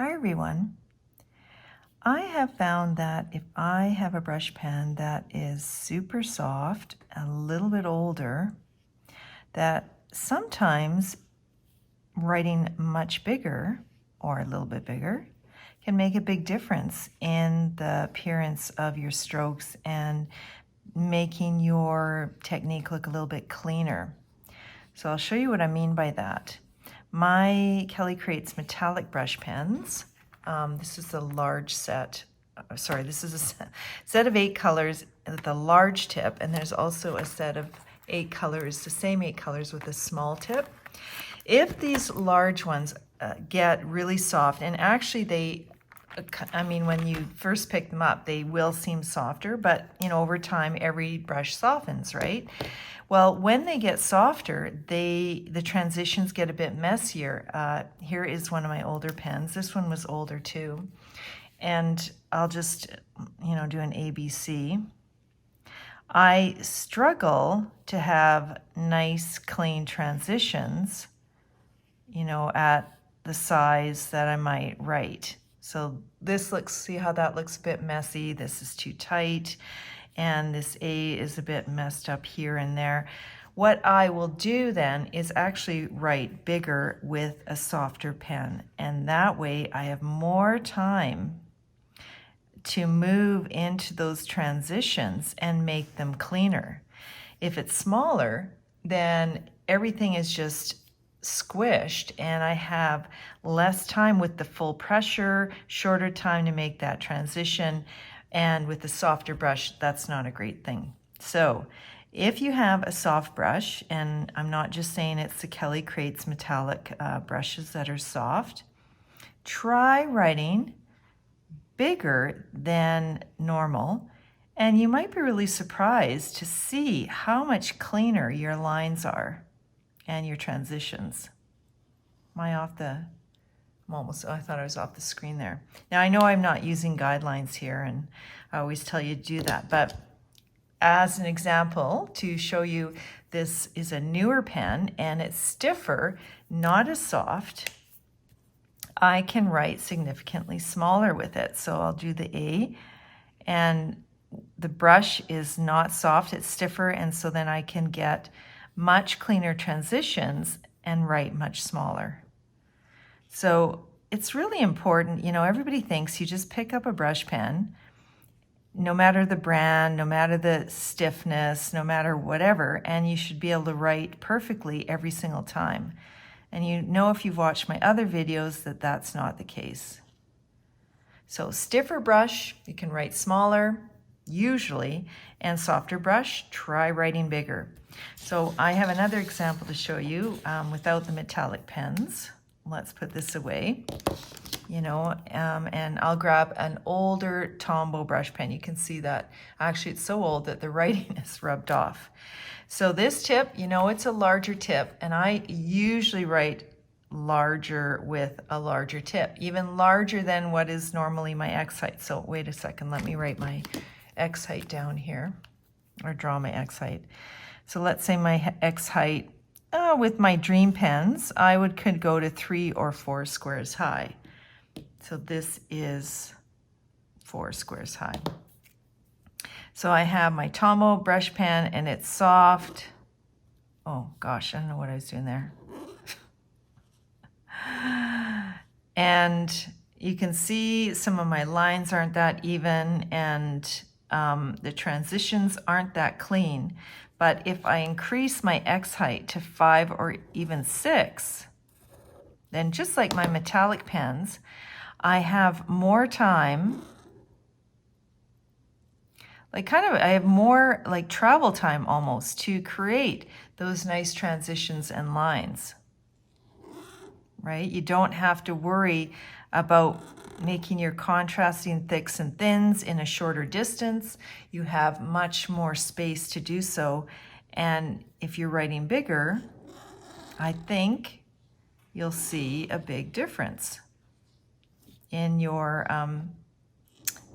Hi everyone. I have found that if I have a brush pen that is super soft, a little bit older, that sometimes writing much bigger or a little bit bigger can make a big difference in the appearance of your strokes and making your technique look a little bit cleaner. So I'll show you what I mean by that. My Kelly Creates metallic brush pens. This is a large set. This is a set of 8 colors with a large tip, and there's also a set of 8 colors, the same 8 colors with a small tip. If these large ones get really soft, and actually when you first pick them up, they will seem softer, but over time, every brush softens, right? Well, when they get softer, the transitions get a bit messier. Here is one of my older pens. This one was older too. And I'll just, do an ABC. I struggle to have nice, clean transitions, at the size that I might write. So see how that looks a bit messy. This is too tight. And this A is a bit messed up here and there. What I will do then is actually write bigger with a softer pen. And that way I have more time to move into those transitions and make them cleaner. If it's smaller, then everything is just squished and I have less time with the full pressure, shorter time to make that transition, and with the softer brush, that's not a great thing. So if you have a soft brush, and I'm not just saying it's the Kelly Creates metallic brushes that are soft, try writing bigger than normal, and you might be really surprised to see how much cleaner your lines are and your transitions. I thought I was off the screen there. Now I know I'm not using guidelines here, and I always tell you to do that, but as an example to show you, this is a newer pen and it's stiffer, not as soft. I can write significantly smaller with it. So I'll do the A, and the brush is not soft, it's stiffer, and so then I can get much cleaner transitions and write much smaller. So it's really important, everybody thinks you just pick up a brush pen, no matter the brand, no matter the stiffness, no matter whatever, and you should be able to write perfectly every single time. And if you've watched my other videos that that's not the case. So stiffer brush, you can write smaller, usually, and softer brush, try writing bigger. So I have another example to show you without the metallic pens. Let's put this away, and I'll grab an older Tombow brush pen. You can see that actually it's so old that the writing is rubbed off. So this tip, it's a larger tip, and I usually write larger with a larger tip, even larger than what is normally my X height. So wait a second, let me write my X height down here, or draw my X height. So let's say my X height, with my Dream pens, I could go to 3 or 4 squares high. So this is 4 squares high. So I have my Tombow brush pen and it's soft. Oh gosh, I don't know what I was doing there. And you can see some of my lines aren't that even, and the transitions aren't that clean. But if I increase my X height to 5 or even 6, then just like my metallic pens, I have more time, I have more travel time almost to create those nice transitions and lines, right? You don't have to worry about making your contrasting thicks and thins in a shorter distance. You have much more space to do so. And if you're writing bigger, I think you'll see a big difference in your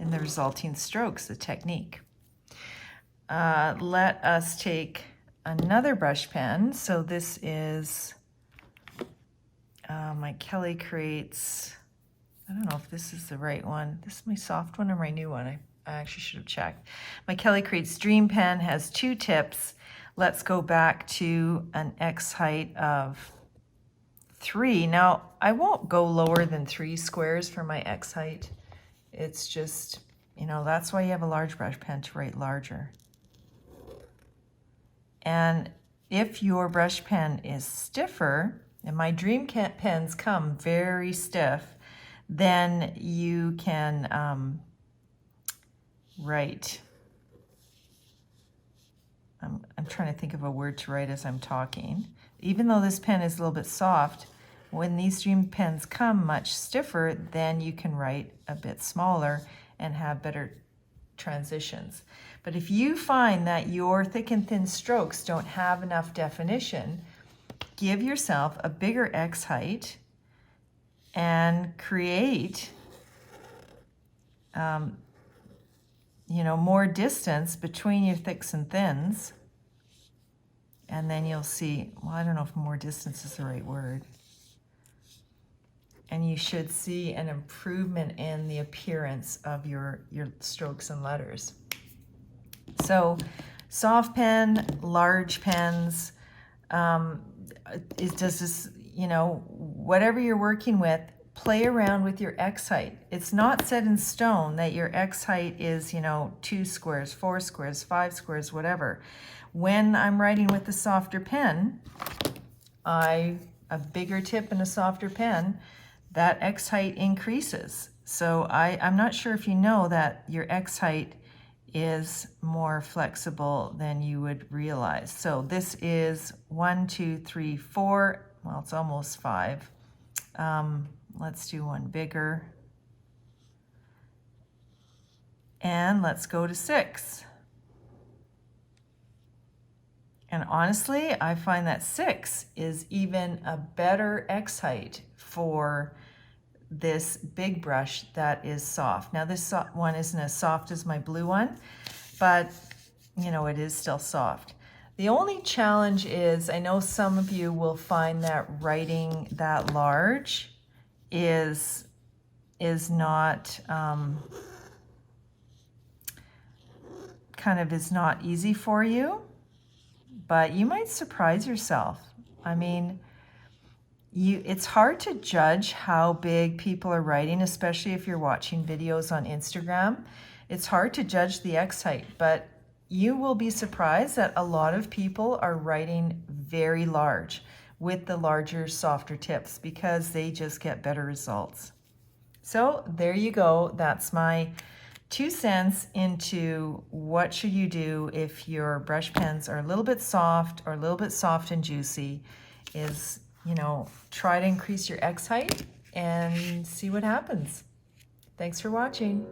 in the resulting strokes, the technique. Let us take another brush pen. So this is my Kelly Creates I don't know if this is the right one. This is my soft one or my new one. I actually should have checked. My Kelly Creates Dream Pen has 2 tips. Let's go back to an X height of 3. Now, I won't go lower than 3 squares for my X height. It's just, you know, that's why you have a large brush pen, to write larger. And if your brush pen is stiffer, and my Dream pens come very stiff, then you can write. I'm trying to think of a word to write as I'm talking. Even though this pen is a little bit soft, when these Dream pens come much stiffer, then you can write a bit smaller and have better transitions. But if you find that your thick and thin strokes don't have enough definition, give yourself a bigger X height and create you know, more distance between your thicks and thins. And then you'll see, well, I don't know if more distance is the right word. And you should see an improvement in the appearance of your strokes and letters. So soft pen, large pens, does this, you know, whatever you're working with, play around with your X height. It's not set in stone that your X height is, you know, 2 squares, 4 squares, 5 squares, whatever. When I'm writing with a softer pen, a bigger tip and a softer pen, that X height increases. So I'm not sure if you know that your X height is more flexible than you would realize. So this is 1, 2, 3, 4. Well, it's almost 5. Let's do one bigger. And let's go to 6. And honestly, I find that 6 is even a better X height for this big brush that is soft. Now this one isn't as soft as my blue one, but you know, it is still soft. The only challenge is, I know some of you will find that writing that large is not is not easy for you, but you might surprise yourself. I mean, it's hard to judge how big people are writing, especially if you're watching videos on Instagram. It's hard to judge the X height, but you will be surprised that a lot of people are writing very large with the larger, softer tips because they just get better results. So there you go. That's my 2 cents into what should you do if your brush pens are a little bit soft or a little bit soft and juicy is, you know, try to increase your X height and see what happens. Thanks for watching.